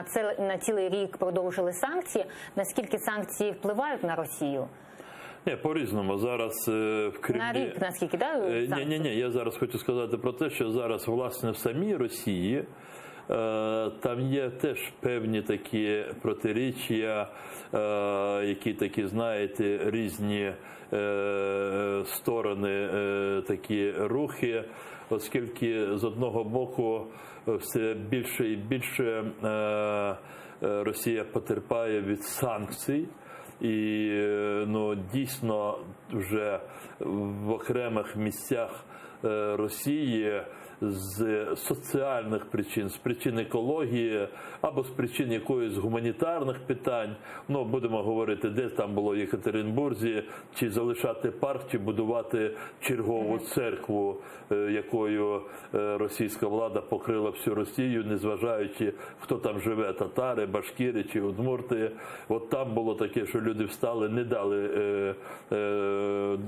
Це на цілий рік продовжили санкції. Наскільки санкції впливають на Росію? Ні, по-різному. Зараз в Кремлі... На рік, наскільки, так? Ні, я зараз хочу сказати про те, що зараз, власне, в самій Росії там є теж певні такі протиріччя, які такі, знаєте, різні сторони, такі рухи, оскільки з одного боку все більше і більше Росія потерпає від санкцій. І дійсно вже в окремих місцях Росії з соціальних причин, з причин екології або з причин якоїсь гуманітарних питань, будемо говорити, де там було в Єкатеринбурзі, чи залишати парк, чи будувати чергову церкву, якою російська влада покрила всю Росію, незважаючи, хто там живе, татари, башкіри чи удмурти. От там було таке, що люди встали, не дали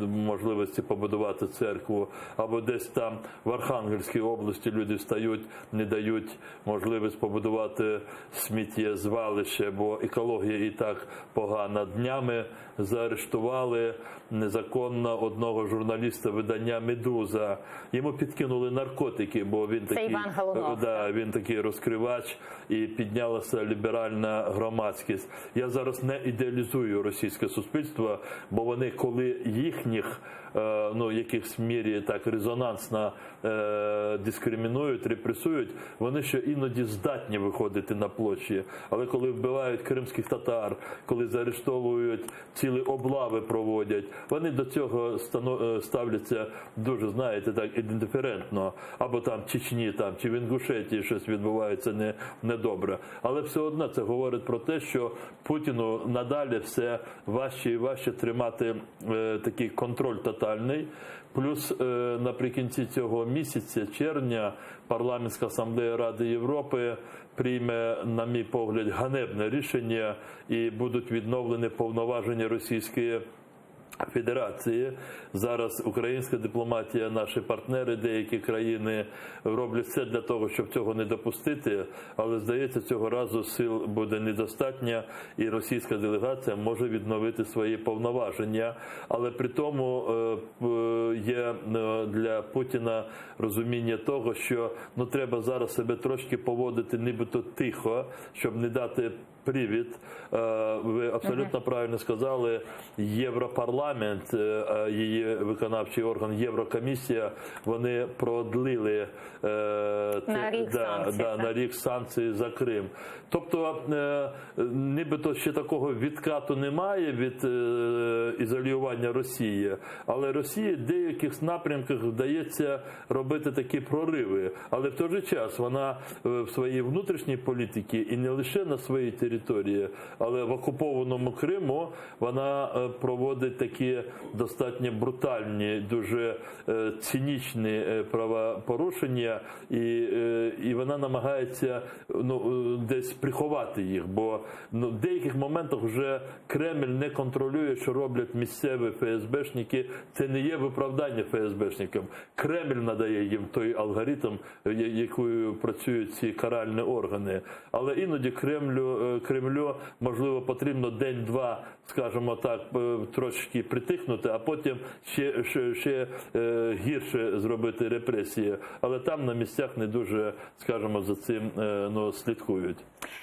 можливості побудувати церкву, або десь там в Архангельській області люди встають, не дають можливість побудувати сміттєзвалище, бо екологія і так погана. Днями заарештували незаконно одного журналіста видання «Медуза». Йому підкинули наркотики, бо він такий, він такий розкривач, і піднялася ліберальна громадськість. Я зараз не ідеалізую російське суспільство, бо вони, коли їхніх якихось мірі так резонансно дискримінують, репресують, вони ще іноді здатні виходити на площі. Але коли вбивають кримських татар, коли заарештовують, цілі облави проводять, вони до цього ставляться дуже, знаєте, так індиферентно. Або там в Чечні, чи в Інгушетії щось відбувається недобре. Але все одно це говорить про те, що Путіну надалі все важче і важче тримати такий контроль тотальний. Плюс наприкінці цього місяця, червня, Парламентська асамблея Ради Європи прийме, на мій погляд, ганебне рішення і будуть відновлені повноваження Російської Федерації. Зараз українська дипломатія, наші партнери, деякі країни роблять все для того, щоб цього не допустити, але, здається, цього разу сил буде недостатньо, і російська делегація може відновити свої повноваження. Але при тому є для Путіна розуміння того, що треба зараз себе трошки поводити нібито тихо, щоб не дати привід. Ви абсолютно правильно сказали, Європарламент, її виконавчий орган, Єврокомісія, вони продлили на рік санкції за Крим. Тобто, нібито ще такого відкату немає від ізолювання Росії, але Росії в деяких напрямках вдається робити такі прориви. Але в той же час вона в своїй внутрішній політиці і не лише на своїй території, але в окупованому Криму вона проводить такі достатньо брутальні, дуже цинічні правопорушення, і вона намагається десь приховати їх, бо в деяких моментах вже Кремль не контролює, що роблять місцеві ФСБшники. Це не є виправдання ФСБшникам. Кремль надає їм той алгоритм, якою працюють ці каральні органи. Але іноді Кремлю, можливо, потрібно день-два, скажімо так, трошки притихнути, а потім ще гірше зробити репресії. Але там на місцях не дуже, скажімо, за цим слідкують.